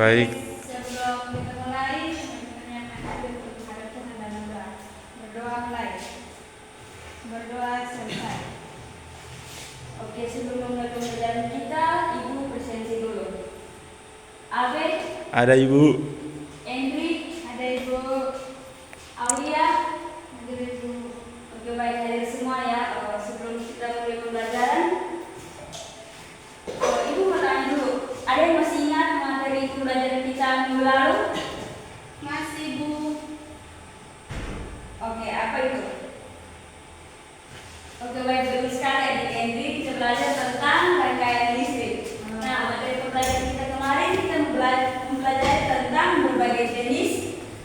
Baik. Sebelum kita mulai, teman-teman yang ada diharapkan Anda berdoa. Berdoa mulai. Berdoa selesai. Oke, sebelum memulai pembelajaran kita, Ibu presensi dulu. Abe, Ada Ibu. Henry, ada Ibu Aulia, ada Ibu. Oke, baik, hadir semua ya. Sebelum kita mulai pembelajaran, Ibu mau tanya dulu. Ada yang masih ingat materi pembelajaran kita minggu lalu? Masih, Bu. Oke, apa itu? Oke, baik, betul sekali Adik Henry. Kita belajar tentang rangkaian listrik. Nah, materi pembelajaran kita kemarin kita mempelajari tentang berbagai jenis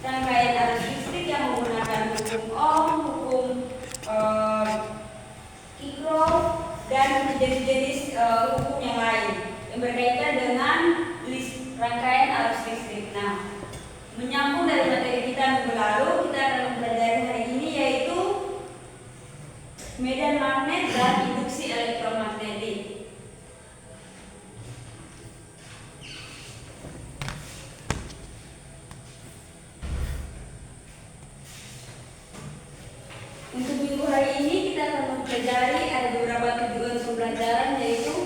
rangkaian arus listrik yang menggunakan hukum Ohm, hukum Kirchhoff, dan jenis-jenis hukum yang lain yang berkaitan dengan rangkaian arus listrik. Nah, menyambung dari materi kita minggu lalu, kita akan mempelajari hari ini yaitu medan magnet dan induksi elektromagnetik. Untuk minggu hari ini kita akan mempelajari ada beberapa tujuan pembelajaran yaitu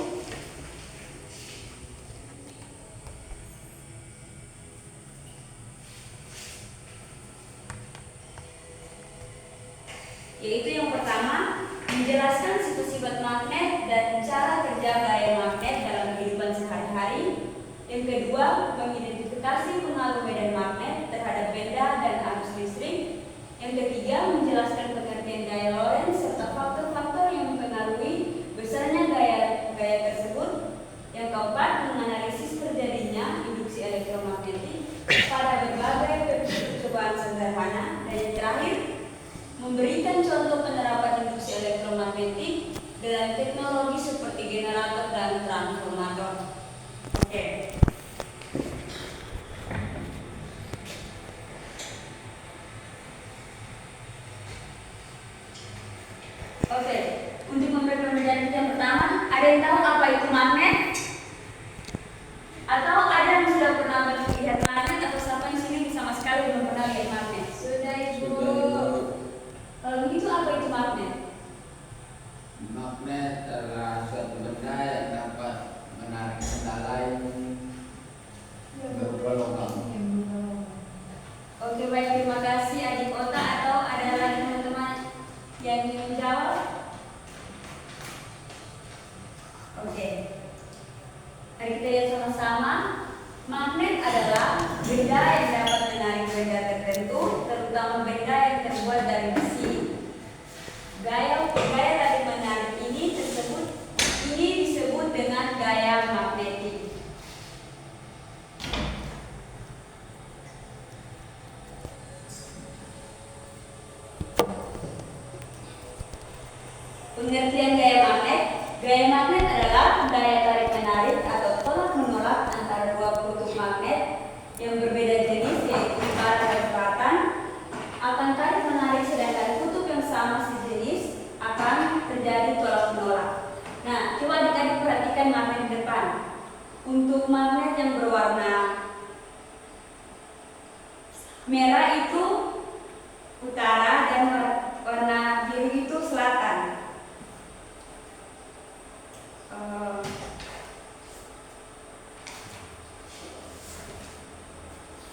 yang pertama, menjelaskan sifat-sifat magnet dan cara kerja gaya magnet dalam kehidupan sehari-hari. Yang kedua, mengidentifikasi pengaruh medan magnet terhadap benda dan arus listrik. Yang ketiga, menjelaskan pengertian gaya Lorentz serta faktor-faktor yang mempengaruhi besarnya gaya tersebut. Yang keempat, menganalisis terjadinya induksi elektromagnetik pada berbagai percobaan sederhana. Dan yang terakhir, memberikan contoh penerapan induksi elektromagnetik dalam teknologi seperti generator dan transformator. Oke. Oke, untuk memulai pembelajaran yang pertama, ada yang tahu apa itu magnet? Atau ada yang sudah pernah melihat magnet atau siapa yang sini sama sekali belum pernah lihat magnet? Sudah, Ibu. Kalau begitu apa itu magnet? Magnet adalah suatu benda yang dapat menarik benda lain berupa logam. Oke, baik, terima kasih Adik Ota. Atau ada lagi teman-teman yang ingin menjawab? Oke, mari kita lihat sama-sama. Magnet adalah benda yang dapat menarik benda tertentu, terutama benda yang terbuat dari besi. Gaya tarik menarik ini disebut dengan gaya magnetik. Pengertian gaya magnet. Gaya magnet adalah daya tarik menarik atau tolak menolak antara dua kutub magnet yang berbeda jenis, yaitu barat dan selatan, akan tarik menarik, sedangkan kutub yang sama sejenis akan terjadi tolak menolak. Nah, coba adik-adik perhatikan magnet depan. Untuk magnet yang berwarna merah itu utara dan warna biru itu selatan.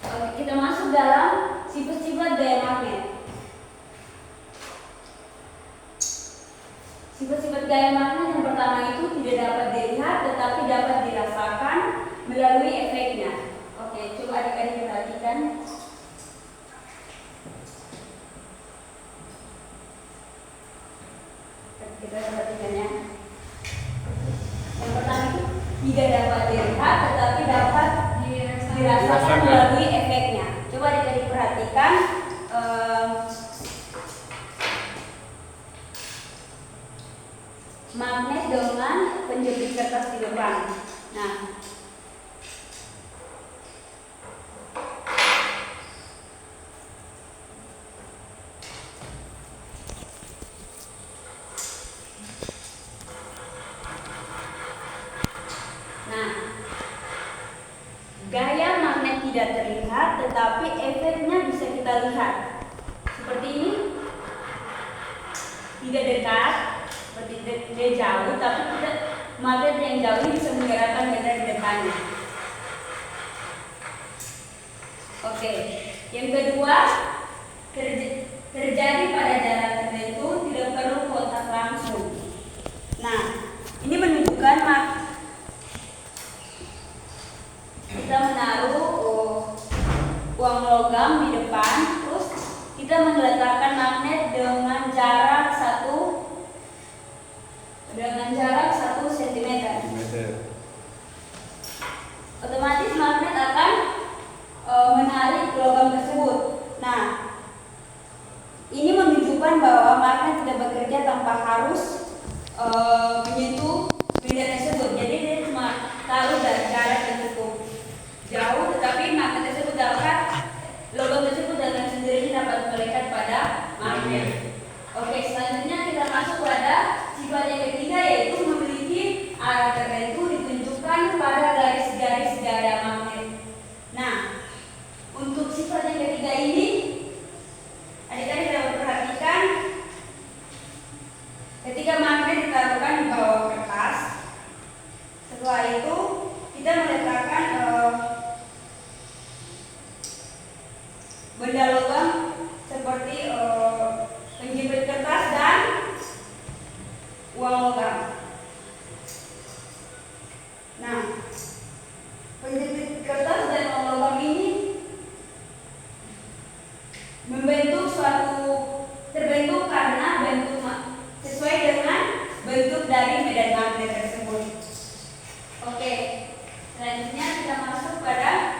Oke, kita masuk dalam sifat-sifat gaya magnet. Sifat-sifat gaya magnet yang pertama itu tidak dapat dilihat tetapi dapat dirasakan melalui efeknya. Oke, coba adik-adik perhatikan. Kita perhatikan ya. Yang pertama itu tidak dapat dilihat tetapi dapat dirasakan melalui efeknya. Coba adik-adik perhatikan. Magnet dengan penjepit kertas di depan. Nah, gaya magnet tidak dekat, seperti dia jauh, tapi tidak magnet yang jauh ini bisa menggerakkan benda di depannya. Oke, yang kedua, terjadi pada jarak tertentu, tidak perlu kontak langsung. Nah, ini menunjukkan kita menaruh uang logam di depan, terus kita meletakkan magnet dengan jarak 1 cm. Otomatis magnet akan menarik logam tersebut. Nah, ini menunjukkan bahwa magnet tidak bekerja tanpa harus menyentuh benda tersebut. Jadi dia cuma taruh dari jarak yang cukup jauh, tetapi magnet tersebut logam tersebut dengan sendirinya dapat melekat pada magnet. Oke, selanjutnya kita masuk pada sifat yang ketiga, yaitu memiliki arah tertentu ditunjukkan pada garis-garis gaya magnet. Nah, untuk sifat yang ketiga ini, adik-adik dapat perhatikan ketika magnet ditaruhkan di bawah kertas. Setelah itu kita meletakkan benda logam seperti penjepit kertas dan uang logam. Nah, penjepit kertas dan uang logam ini terbentuk karena sesuai dengan bentuk dari medan magnet tersebut. Oke, selanjutnya kita masuk pada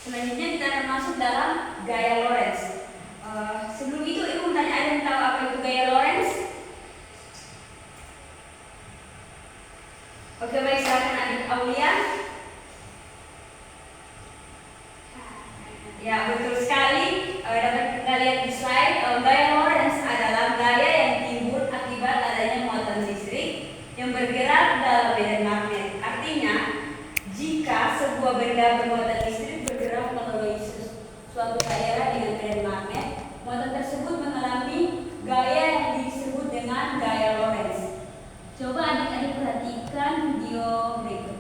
selanjutnya kita akan masuk dalam gaya Lorentz. Sebelum itu, ibu tanya, ada yang tahu apa itu gaya Lorentz? Oke, baik, silakan adik Aulia. Ya, betul sekali. Dapat kita lihat di slide. Gaya Lorentz adalah gaya yang timbul akibat adanya muatan listrik yang bergerak dalam medan magnet. Artinya, jika sebuah benda bermuatan listrik bergerak melalui suatu daerah dengan medan magnet, muatan tersebut mengalami gaya yang disebut dengan gaya Lorentz. Coba adik-adik perhatikan video berikut.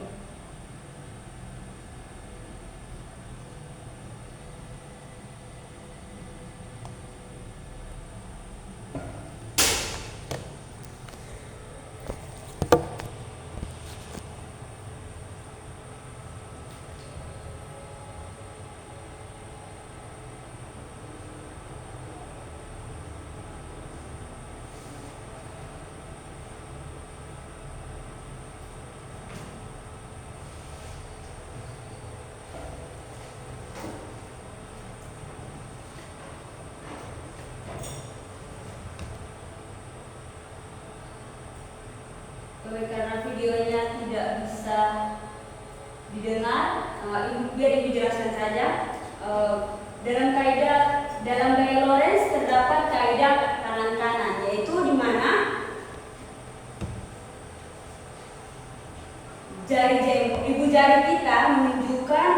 Karena videonya tidak bisa didengar, biar ibu jelaskan saja. Dalam gaya Lorentz terdapat kaidah kanan-kanan, yaitu di mana ibu jari kita menunjukkan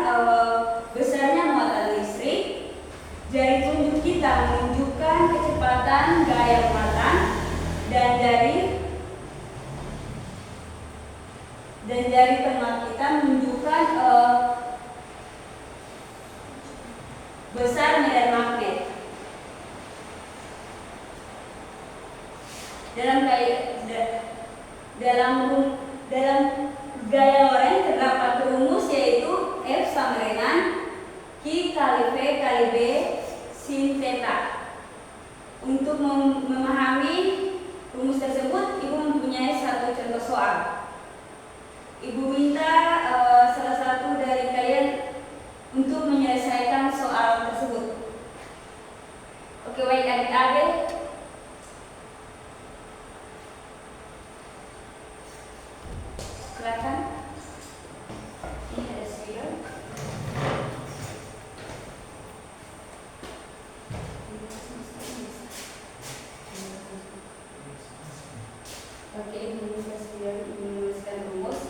besarnya muatan listrik, jari tunjuk kita menunjukkan kecepatan gaya muatan, dan jari tengah kita menunjukkan besar medan magnet. Dalam gaya Lorentz terdapat rumus, yaitu kali V kali B sin theta. Untuk memahami rumus tersebut, Ibu mempunyai satu contoh soal. Ibu minta salah satu dari kalian untuk menyelesaikan soal tersebut. Oke, baik adik-adik. Silakan. Ini ada spidol. Oke, Ibu menuliskan spidol, Ibu menuliskan rumus.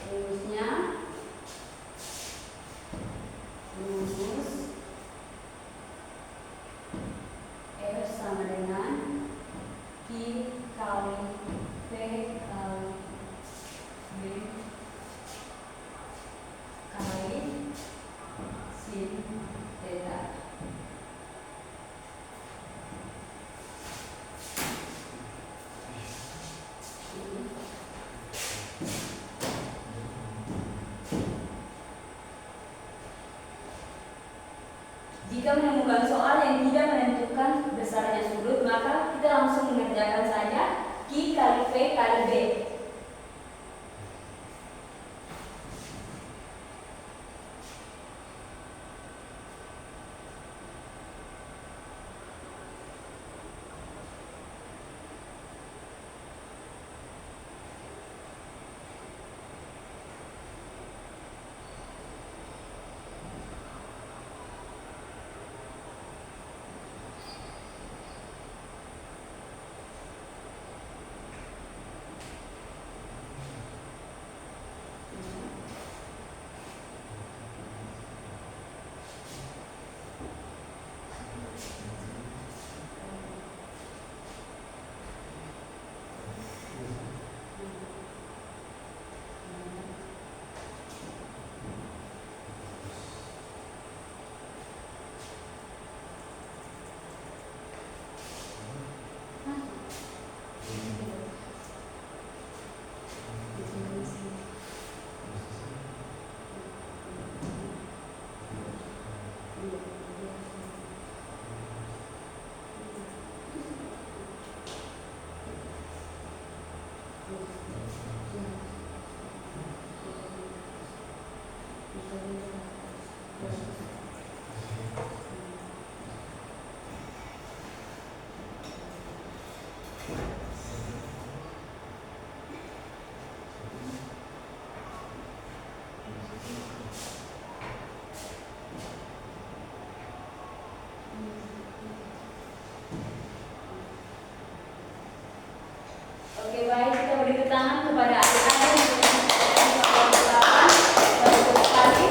Rumusnya rumus R sama dengan Q kali V kali B kali sin theta. Jika menemukan soal yang tidak menentukan besarnya sudut, maka kita langsung mengerjakan saja Q kali V kali B. Oke, baik, kita beri tepuk tangan kepada adik-adik yang sudah menyelesaikan soal 8 bagus sekali.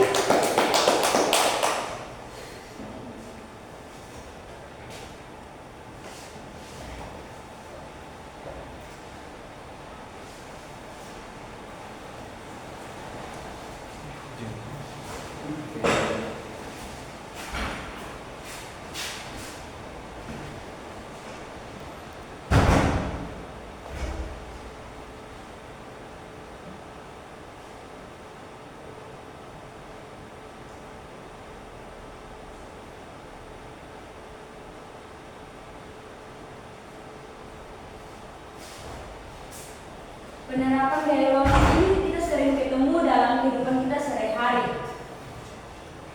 Penerapan gaya logis ini kita sering ketemu dalam kehidupan kita sehari-hari.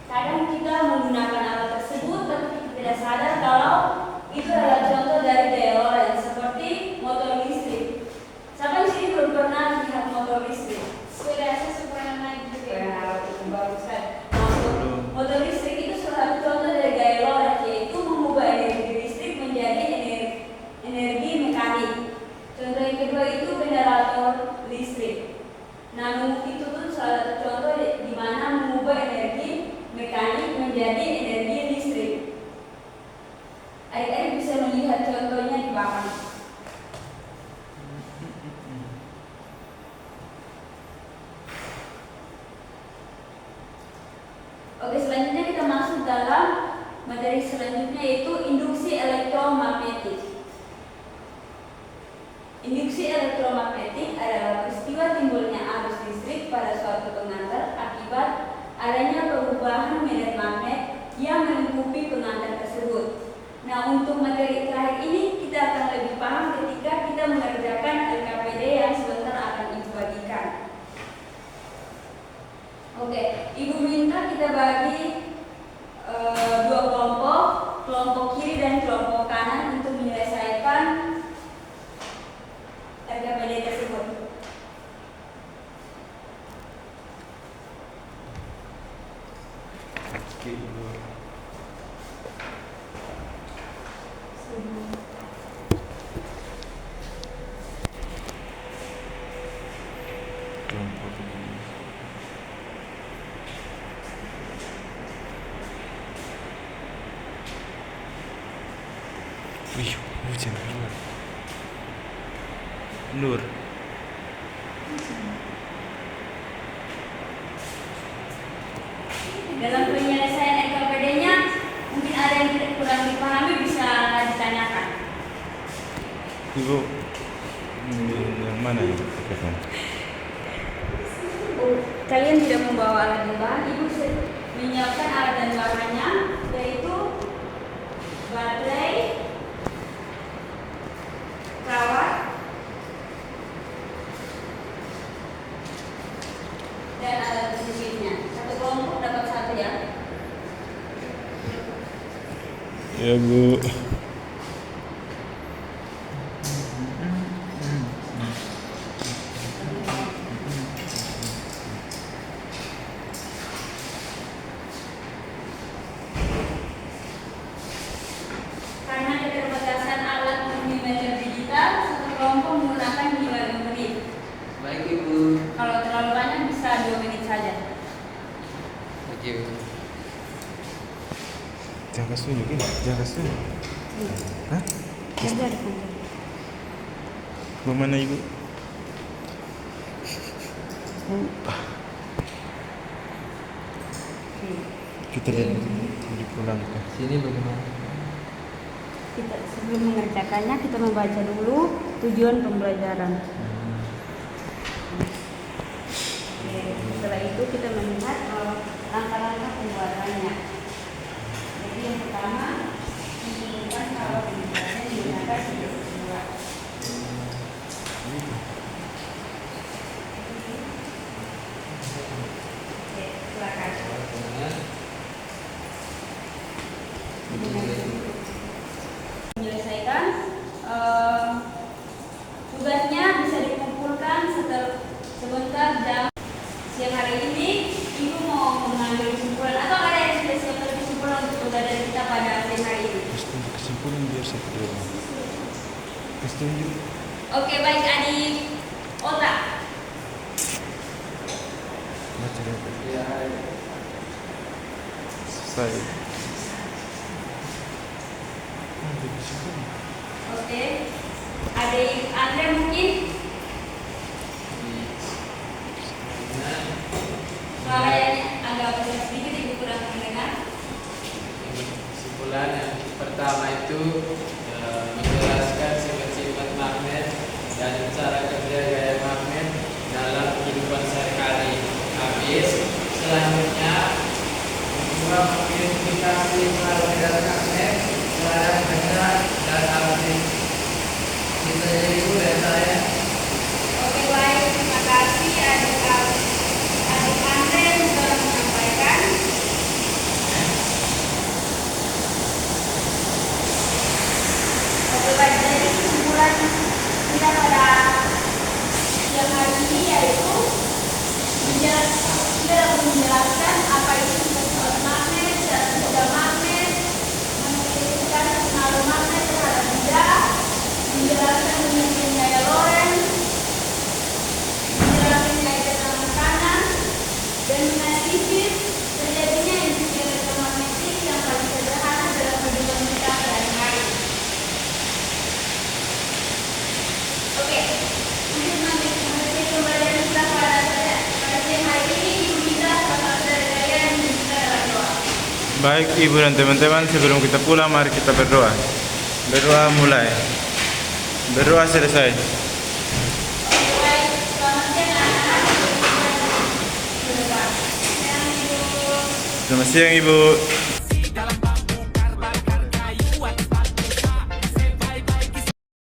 Kadang kita menggunakan alat tersebut, tapi kita tidak sadar kalau itu adalah contoh dari gaya Lorentz, seperti motor listrik. Siapa di sini belum pernah lihat motor listrik? Sudah saya pernah naik juga. Ya, itu bagus kan. Motor listrik itu salah satu contoh dari gaya Lorentz, yaitu mengubah energi listrik menjadi energi mekanik. Contoh yang kedua itu generator listrik. Namun itu pun salah satu contoh di mana mengubah energi mekanik menjadi energi listrik. Adik-adik bisa melihat contohnya di belakang. Oke, selanjutnya kita masuk dalam materi selanjutnya, yaitu induksi elektromagnetik. Induksi elektromagnetik adalah peristiwa timbulnya arus listrik pada suatu pengantar akibat adanya perubahan medan magnet yang melingkupi pengantar tersebut. Nah, untuk materi terakhir ini kita akan lebih paham ketika kita mengerjakan LKPD yang sebentar akan Ibu bagikan. Oke, Ibu minta kita bagi dua kelompok, kelompok kiri dan kelompok kanan untuk menyelesaikan LKPD tersebut. Wih, hujan keluar. Nur. Dalam penyelesaian LKPD-nya mungkin ada yang tidak kurang dipahami, bisa ditanyakan. Ibu, yang mana ya? Kalian tidak membawa alat dan bahan, Ibu menyiapkan alat dan bahannya, yaitu baterai, kawat, dan alat penjepitnya. Satu kelompok dapat satu ya. Ya, Bu. Karena keterbatasan alat multimeter digital, satu kelompok menggunakan 5 menit. Baik Ibu. Kalau terlalu banyak bisa 2 menit saja. Oke Bu. Jangan sunyi, jangan sunyi. Hah? Mana Ibu? Kita lihat pulang. Sini bagaimana? Kita sebelum mengerjakannya kita membaca dulu tujuan pembelajaran. Oke, setelah itu kita melihat langkah-langkah pembuatannya. Jadi yang pertama menunjukkan kalau pembuatannya menggunakan situs kedua. Oke, silakan. Menyelesaikan tugasnya bisa dikumpulkan sebentar jam siang hari ini. Ibu mau mengambil kesimpulan atau ada yang sudah siapkan kesimpulan untuk pembelajaran kita pada siang hari ini? Kesimpulan biar saya kedua. Kesimpulan. Oke, baik adik. Otak. Baca dulu. Ya. Selesai. Oke. Adik Andre mungkin suaranya agak besar sedikit, Ibu kurang mendengar. Kesimpulan yang pertama itu menjelaskan sifat-sifat magnet dan cara kerja gaya magnet dalam kehidupan sehari-hari. Habis, selanjutnya mencoba mengidentifikasi perbedaan magnet, cara kerja dan arti. Kita jadi Ibu dan saya. Oke, baik, terima kasih adik Andre yang sudah menyampaikan. Oke, baik, jadi kesimpulan kita pada siang hari ini yaitu kita dapat menjelaskan apa itu sifat magnet, cara kerja magnet, mengidentifikasi pengaruh magnet terhadap benda, menjelaskan pengertian gaya Lorentz, menjelaskan gaya tekanan kanan, dan menganalisis terjadinya induksi elektromagnetik yang paling sederhana dalam kehidupan kita sehari-hari. Oke, untuk mengerti pembelajaran kita pada siang hari ini, Ibu minta salah satu dari kalian membuka dalam doa. Baik Ibu dan teman-teman, sebelum kita pulang mari kita berdoa. Berdoa mulai. Berdoa selesai. Selamat siang Ibu.